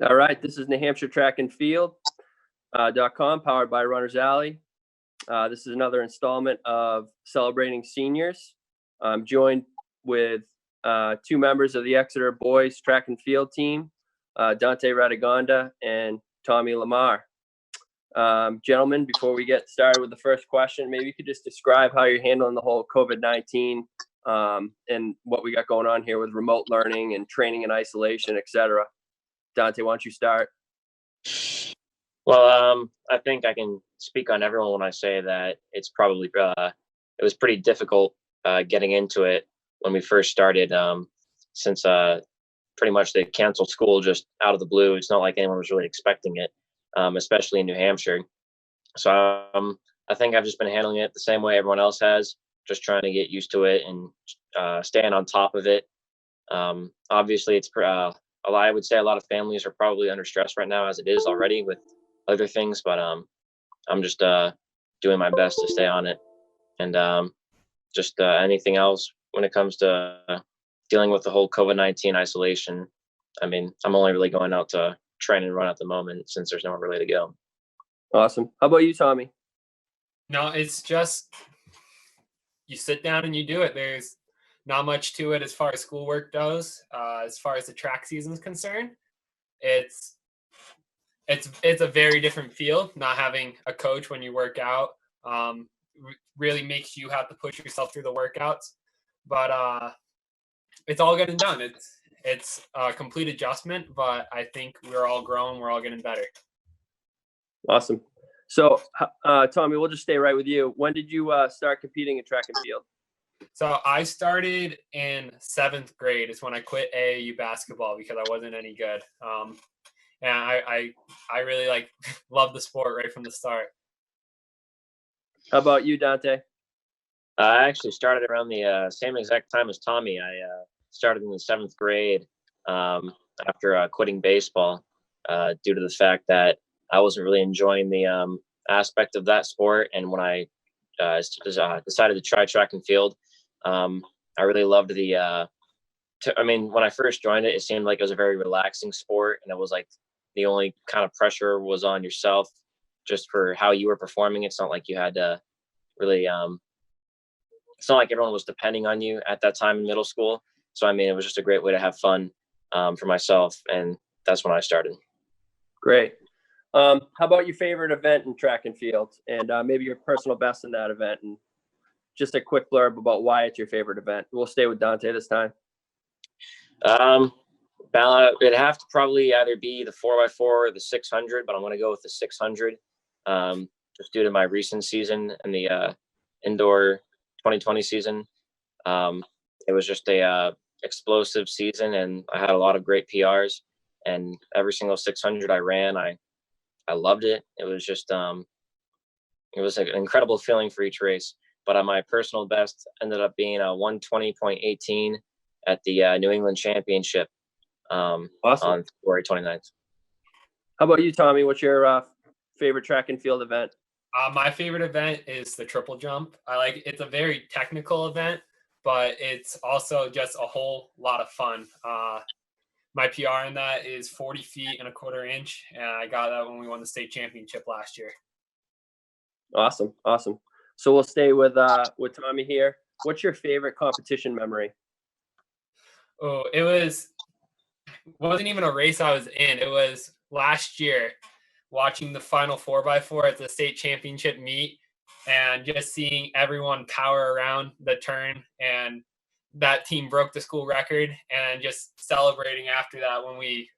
All right, this is New Hampshire Track and Field .com, powered by Runner's Alley. This is another installment of Celebrating Seniors. I'm joined with two members of the Exeter boys track and field team, Dante Radagonda and Tommy Lamar. Gentlemen, before we get started with the first question, maybe you could just describe how you're handling the whole COVID-19 and what we got going on here with remote learning and training and isolation, et cetera. Dante, why don't you start? Well, I think I can speak on everyone when I say that it's probably it was pretty difficult getting into it when we first started, since pretty much they canceled school just out of the blue. It's not like anyone was really expecting it, especially in New Hampshire. So I think I've just been handling it the same way everyone else has, just trying to get used to it and staying on top of it. Obviously, it's I would say a lot of families are probably under stress right now as it is already with other things, but I'm just doing my best to stay on it. And just anything else when it comes to dealing with the whole COVID-19 isolation. I mean, I'm only really going out to train and run at the moment since there's nowhere really to go. Awesome. How about you, Tommy? No, it's just you sit down and you do it. There's not much to it as far as schoolwork goes. As far as the track season is concerned, it's a very different feel. Not having a coach when you work out really makes you have to push yourself through the workouts. But it's all getting done. It's a complete adjustment, but I think we're all growing. We're all getting better. Awesome. So, Tommy, we'll just stay right with you. When did you start competing in track and field? So I started in 7th grade is when I quit AAU basketball because I wasn't any good. And I really loved the sport right from the start. How about you, Dante? I actually started around the same exact time as Tommy. I started in the 7th grade after quitting baseball due to the fact that I wasn't really enjoying the aspect of that sport. And when I decided to try track and field, I really loved when I first joined it, it seemed like it was a very relaxing sport. And it was like the only kind of pressure was on yourself just for how you were performing. It's not like you had to really, it's not like everyone was depending on you at that time in middle school. So, I mean, it was just a great way to have fun for myself. And that's when I started. Great. How about your favorite event in track and field and maybe your personal best in that event, and just a quick blurb about why it's your favorite event? We'll stay with Dante this time. It'd have to probably either be the 4x4 or the 600, but I'm going to go with the 600 just due to my recent season and the indoor 2020 season. It was just a explosive season, and I had a lot of great PRs, and every single 600 I ran, I loved it. It was just it was an incredible feeling for each race. But my personal best ended up being a 120.18 at the New England Championship awesome. On February 29th. How about you, Tommy? What's your favorite track and field event? My favorite event is the triple jump. It's a very technical event, but it's also just a whole lot of fun. My PR in that is 40 feet and a quarter inch, and I got that when we won the state championship last year. Awesome. So we'll stay with Tommy here. What's your favorite competition memory? Oh, it wasn't even a race I was in. It was last year watching the final 4x4 at the state championship meet and just seeing everyone power around the turn, and that team broke the school record, and just celebrating after that when we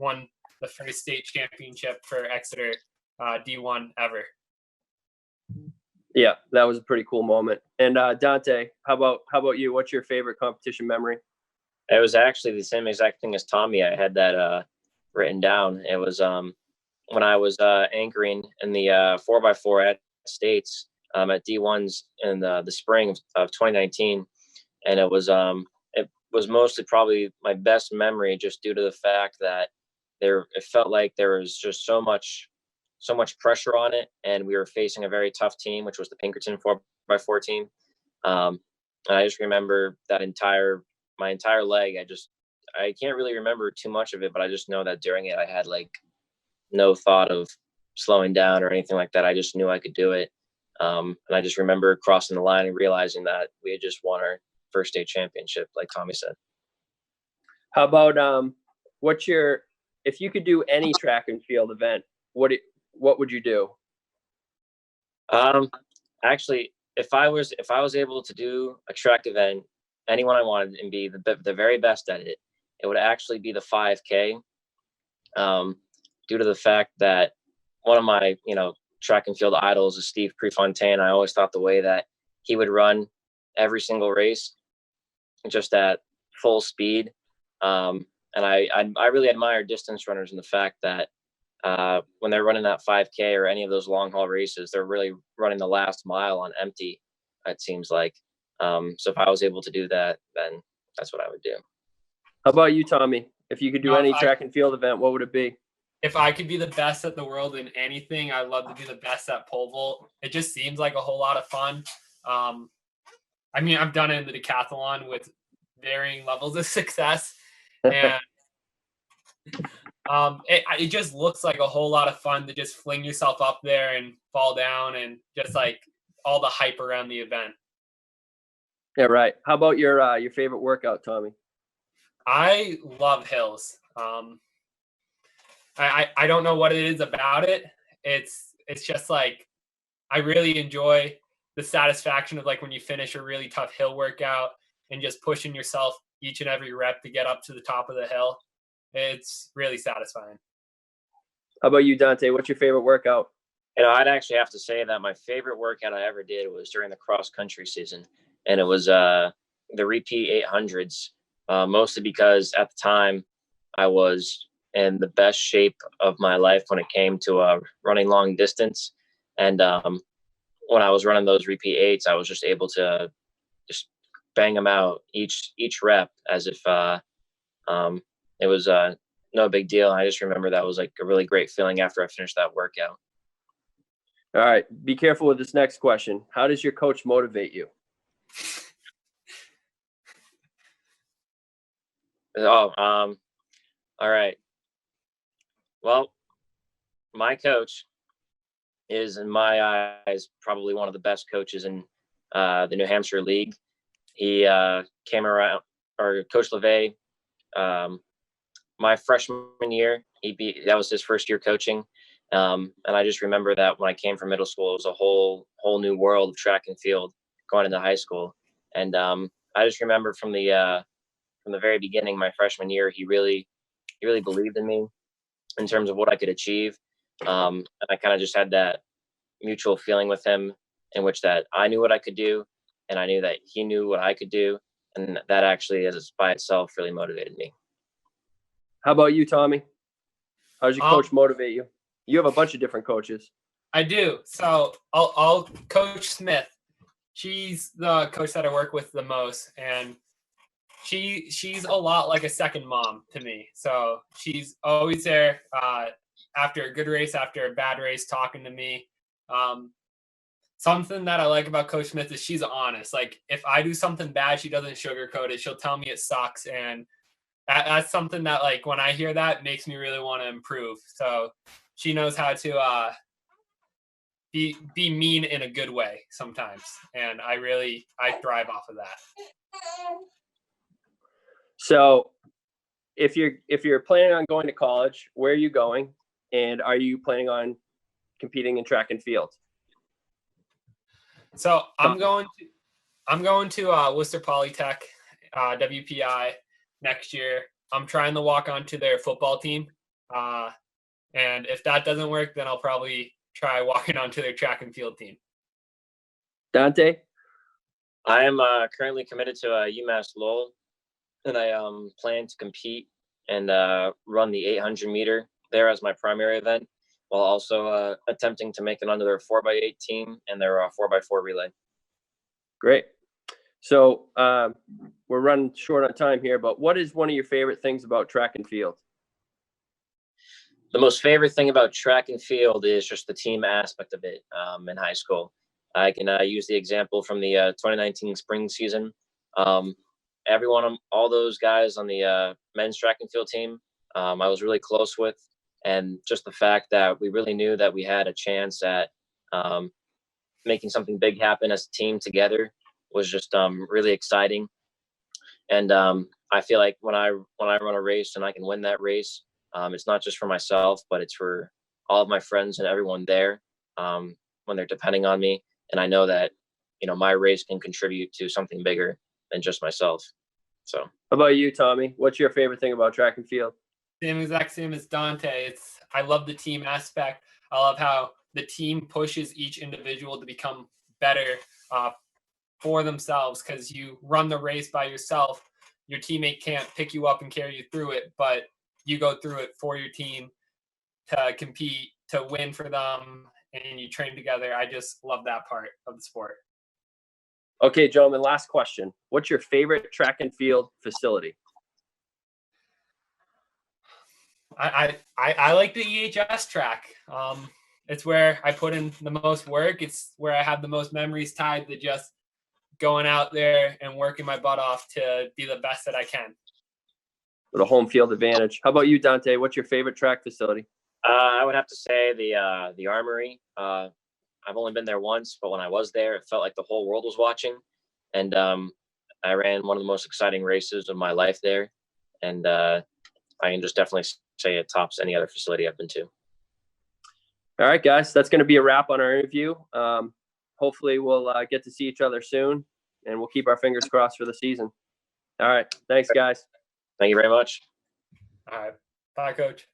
won the first state championship for Exeter D1 ever. Yeah, that was a pretty cool moment. And Dante, how about you? What's your favorite competition memory? It was actually the same exact thing as Tommy. I had that written down. It was when I was anchoring in the 4x4 at States at D1s in the spring of 2019, and it was mostly probably my best memory just due to the fact that it felt like there was just so much pressure on it, and we were facing a very tough team, which was the Pinkerton 4x4 team. And I just remember that my entire leg, I can't really remember too much of it, but I just know that during it, I had like no thought of slowing down or anything like that. I just knew I could do it. And I just remember crossing the line and realizing that we had just won our first state championship, like Tommy said. How about if you could do any track and field event, what would you do? Actually, if I was able to do a track event, anyone I wanted and be the very best at it, it would actually be the 5K. Due to the fact that one of my, track and field idols is Steve Prefontaine. I always thought the way that he would run every single race just at full speed. And I really admire distance runners in the fact that when they're running that 5K or any of those long haul races, they're really running the last mile on empty, it seems like. So if I was able to do that, then that's what I would do. How about you, Tommy? If you could do any track and field event, what would it be? If I could be the best at the world in anything, I'd love to be the best at pole vault. It just seems like a whole lot of fun. I mean, I've done it in the decathlon with varying levels of success, and it just looks like a whole lot of fun to just fling yourself up there and fall down, and just like all the hype around the event. Yeah, right. How about your favorite workout, Tommy? I love hills. I don't know what it is about it. It's just like I really enjoy the satisfaction of like when you finish a really tough hill workout and just pushing yourself each and every rep to get up to the top of the hill. It's really satisfying. How about you, Dante? What's your favorite workout? I'd actually have to say that my favorite workout I ever did was during the cross country season, and it was the repeat 800s, mostly because at the time I was in the best shape of my life when it came to running long distance. And when I was running those repeat 8s, I was just able to just bang them out each rep as if it was no big deal. I just remember that was like a really great feeling after I finished that workout. All right. Be careful with this next question. How does your coach motivate you? All right. Well, my coach is, in my eyes, probably one of the best coaches in the New Hampshire League. He came around, or Coach LeVay, my freshman year, that was his first year coaching. And I just remember that when I came from middle school, it was a whole new world of track and field going into high school. And I just remember from the very beginning, my freshman year, he really believed in me in terms of what I could achieve. And I kind of just had that mutual feeling with him in which that I knew what I could do and I knew that he knew what I could do. And that actually is by itself really motivated me. How about you, Tommy? How does your coach motivate you? You have a bunch of different coaches. I do. So I'll Coach Smith. She's the coach that I work with the most, and she's a lot like a second mom to me. So she's always there after a good race, after a bad race, talking to me. Something that I like about Coach Smith is she's honest. Like if I do something bad, she doesn't sugarcoat it. She'll tell me it sucks, and that's something that, like, when I hear that, makes me really want to improve. So she knows how to be mean in a good way sometimes, and I thrive off of that. So if you're planning on going to college, where are you going, and are you planning on competing in track and field? So I'm going to Worcester Polytech, WPI next year. I'm trying to walk onto their football team, and if that doesn't work, then I'll probably try walking onto their track and field team. Dante? I am currently committed to UMass Lowell, and I plan to compete and run the 800 meter there as my primary event, while also attempting to make it onto their 4x8 team and their 4x4 relay. Great. So we're running short on time here, but what is one of your favorite things about track and field? The most favorite thing about track and field is just the team aspect of it in high school. I can use the example from the 2019 spring season. All those guys on the men's track and field team. I was really close with, and just the fact that we really knew that we had a chance at making something big happen as a team together was just really exciting. And I feel like when I run a race and I can win that race, it's not just for myself, but it's for all of my friends and everyone there when they're depending on me. And I know that, you know, my race can contribute to something bigger than just myself. So How about you, Tommy? What's your favorite thing about track and field? Exact same as Dante. I love the team aspect. I love how the team pushes each individual to become better for themselves, because you run the race by yourself. Your teammate can't pick you up and carry you through it, but you go through it for your team to compete, to win for them, and you train together. I just love that part of the sport. Okay, gentlemen, last question. What's your favorite track and field facility? I like the EHS track. It's where I put in the most work. It's where I have the most memories tied to just going out there and working my butt off to be the best that I can. With a home field advantage. How about you, Dante? What's your favorite track facility? I would have to say the Armory. I've only been there once, but when I was there, it felt like the whole world was watching. And I ran one of the most exciting races of my life there. And I can just definitely say it tops any other facility I've been to. All right, guys, that's going to be a wrap on our interview. Hopefully we'll get to see each other soon, and we'll keep our fingers crossed for the season. All right. Thanks, guys. Thank you very much. All right. Bye, Coach.